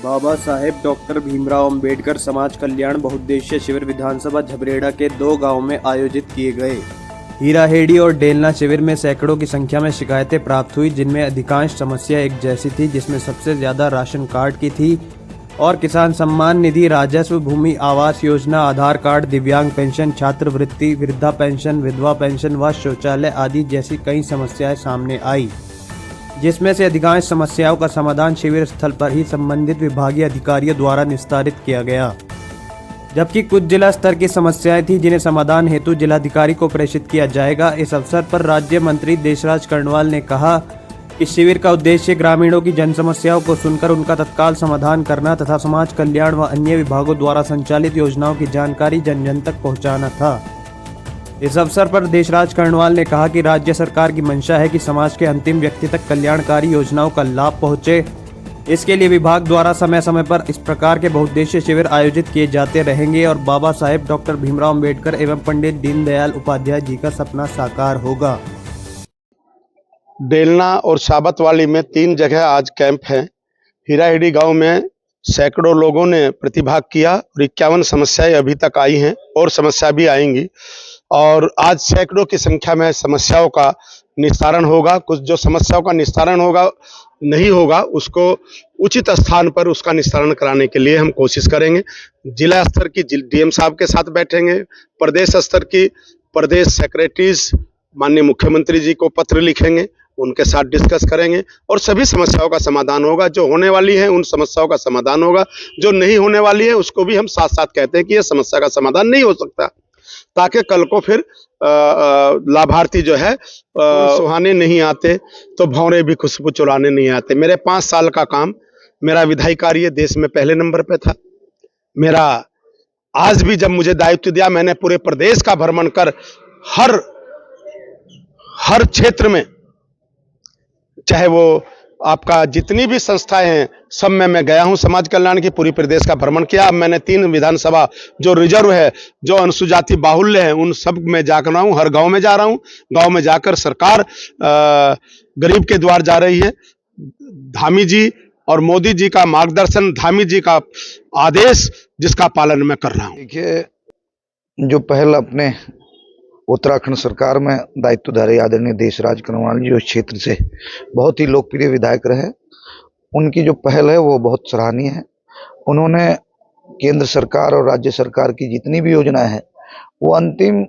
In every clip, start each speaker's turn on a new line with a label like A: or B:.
A: Baba Saheb doctor Bhimrao Ambedkar समाज कल्याण बहुउद्देशीय शिविर विधानसभा झबरेड़ा के 2 गांवों में आयोजित किए गए। हीराहेड़ी और डेलना शिविर में सैकड़ों की संख्या में शिकायतें प्राप्त हुई, जिनमें अधिकांश समस्या एक जैसी थी, जिसमें सबसे ज्यादा राशन कार्ड की थी और किसान सम्मान निधि, राजस्व, भूमि आवास योजना, आधार कार्ड, दिव्यांग पेंशन, छात्रवृत्ति, वृद्धा पेंशन, विधवा पेंशन व शौचालय आदि जैसी कई समस्याएं सामने आई, जिसमें से अधिकांश समस्याओं का समाधान शिविर स्थल पर ही संबंधित विभागीय अधिकारियों द्वारा निस्तारित किया गया, जबकि कुछ जिला स्तर की समस्याएं थी जिन्हें समाधान हेतु जिलाधिकारी को प्रेषित किया जाएगा। इस अवसर पर राज्य मंत्री देशराज कर्णवाल ने कहा कि शिविर का उद्देश्य ग्रामीणों की जन समस्याओं को सुनकर उनका तत्काल समाधान करना तथा समाज कल्याण व अन्य विभागों द्वारा संचालित योजनाओं की जानकारी जन जन तक पहुँचाना था। इस अवसर पर देशराज कर्णवाल ने कहा कि राज्य सरकार की मंशा है कि समाज के अंतिम व्यक्ति तक कल्याणकारी योजनाओं का लाभ पहुंचे। इसके लिए विभाग द्वारा समय समय पर इस प्रकार के बहुउद्देशीय शिविर आयोजित किए जाते रहेंगे और बाबा साहेब डॉक्टर भीमराव अंबेडकर एवं पंडित दीनदयाल उपाध्याय जी का सपना साकार होगा।
B: डेलना और साबतवाली में 3 जगह आज कैंप है। हीराहेड़ी गांव में सैकड़ों लोगों ने प्रतिभाग किया और 51 समस्याएं अभी तक आई हैं और समस्या भी आएंगी और आज सैकड़ों की संख्या में समस्याओं का निस्तारण होगा। कुछ जो समस्याओं का निस्तारण नहीं होगा उसको उचित स्थान पर उसका निस्तारण कराने के लिए हम कोशिश करेंगे। जिला स्तर की डीएम साहब के साथ बैठेंगे, प्रदेश स्तर की प्रदेश सेक्रेटरीज माननीय मुख्यमंत्री जी को पत्र लिखेंगे, उनके साथ डिस्कस करेंगे और सभी समस्याओं का समाधान होगा। जो होने वाली है उन समस्याओं का समाधान होगा, जो नहीं होने वाली है उसको भी हम साथ साथ कहते हैं कि यह समस्या का समाधान नहीं हो सकता, ताकि कल को फिर लाभार्थी जो है सुहाने नहीं आते तो भौरे भी खुशबू चुराने नहीं आते। मेरे 5 साल का काम, मेरा विधायी कार्य देश में पहले नंबर पे था। मेरा आज भी जब मुझे दायित्व दिया, मैंने पूरे प्रदेश का भ्रमण कर हर क्षेत्र में, चाहे वो आपका जितनी भी संस्थाएं हैं सब में मैं गया हूं, समाज कल्याण की पूरी प्रदेश का भ्रमण किया। अब मैंने 3 विधानसभा जो रिजर्व है, जो अनुसूचित जाति बाहुल्य है, उन सब में जाकर रहा हूं, हर गांव में जा रहा हूं। गांव में जाकर सरकार गरीब के द्वार जा रही है। धामी जी और मोदी जी का मार्गदर्शन, धामी जी का आदेश, जिसका पालन मैं कर रहा हूं।
C: देखिए, जो पहल अपने उत्तराखंड सरकार में दायित्वधारी आदरणीय देशराज कर्णवाल जी उस क्षेत्र से बहुत ही लोकप्रिय विधायक रहे, उनकी जो पहल है वो बहुत सराहनीय है। उन्होंने केंद्र सरकार और राज्य सरकार की जितनी भी योजनाएं हैं वो अंतिम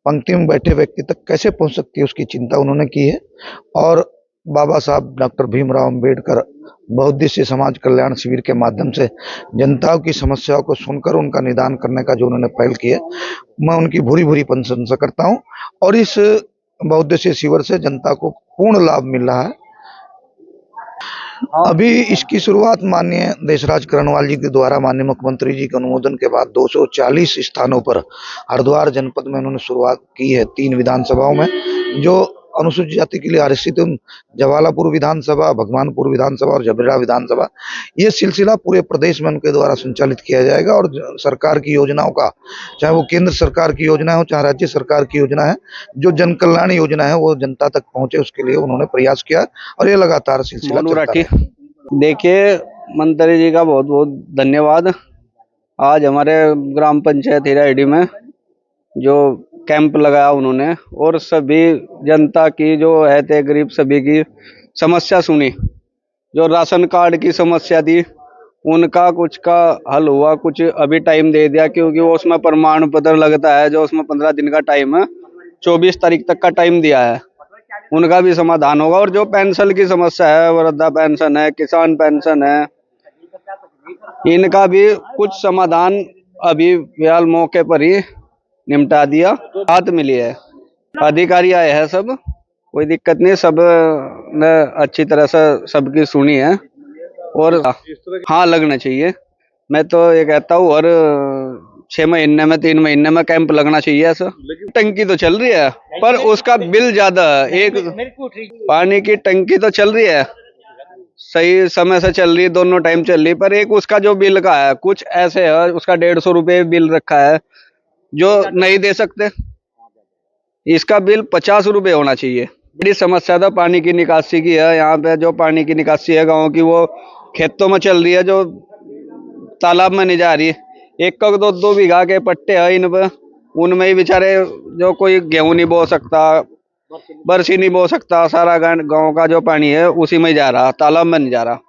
C: पंक्ति में बैठे व्यक्ति तक कैसे पहुंच सकती है उसकी चिंता उन्होंने की है और बाबा साहब डॉक्टर भीमराव अंबेडकर बहुउद्देशीय समाज कल्याण शिविर के माध्यम से जनताओं की समस्याओं को सुनकर उनका निदान करने का जो उन्होंने पहल की है, मैं उनकी भूरी भूरी प्रशंसा करता हूं और इस बहुउद्देशीय शिविर से जनता को पूर्ण लाभ मिल रहा है। अभी इसकी शुरुआत माननीय देशराज कर्णवाल जी के द्वारा माननीय मुख्यमंत्री जी के अनुमोदन के बाद 240 स्थानों पर हरिद्वार जनपद में उन्होंने शुरुआत की है। 3 विधानसभाओं में जो अनुसूचित जाति के लिए आरक्षित जवालापुर विधानसभा, भगवानपुर विधानसभा और झबरेड़ा विधानसभा, ये सिलसिला पूरे प्रदेश में उनके द्वारा संचालित किया जाएगा और सरकार की योजनाओं का, चाहे वो केंद्र सरकार की योजना हो चाहे राज्य सरकार की योजना है, जो जन कल्याण योजना है वो जनता तक पहुंचे उसके लिए उन्होंने प्रयास किया और ये लगातार सिलसिला चलता है।
D: देखिए, मंत्री जी का बहुत बहुत धन्यवाद। आज हमारे ग्राम पंचायत हीराहेड़ी में जो कैंप लगाया उन्होंने और सभी जनता की जो है थे गरीब सभी की समस्या सुनी। जो राशन कार्ड की समस्या थी उनका कुछ का हल हुआ, कुछ अभी टाइम दे दिया क्योंकि वो उसमें प्रमाण पत्र लगता है, जो उसमें 15 दिन का टाइम है, 24 तारीख तक का टाइम दिया है, उनका भी समाधान होगा। और जो पेंशन की समस्या है, वृद्धा पेंशन है, किसान पेंशन है, इनका भी कुछ समाधान अभी फिलहाल मौके पर ही निपटा दिया। बात मिली है, अधिकारी आए हैं, सब कोई दिक्कत नहीं, सब ने अच्छी तरह से सबकी सुनी है और हाँ लगना चाहिए। मैं तो ये कहता हूँ हर 6 महीने में 3 महीने में कैंप लगना चाहिए ऐसा। टंकी तो चल रही है पर उसका बिल ज्यादा है। एक पानी की टंकी तो चल रही है, सही समय से चल रही है, दोनों टाइम चल रही है, पर एक उसका जो बिल का है कुछ ऐसे है, उसका 150 रुपये बिल रखा है जो नहीं दे सकते। इसका बिल 50 रुपये होना चाहिए। बड़ी समस्या था पानी की निकासी की है। यहाँ पे जो पानी की निकासी है गाँव की वो खेतों में चल रही है, जो तालाब में नहीं जा रही। एक का 2-2 बीघा के पट्टे हैं इन पे, उनमें ही बेचारे जो कोई गेहूं नहीं बो सकता, बरसी नहीं बो सकता, सारा गांव का जो पानी है उसी में जा रहा, तालाब में नहीं जा रहा।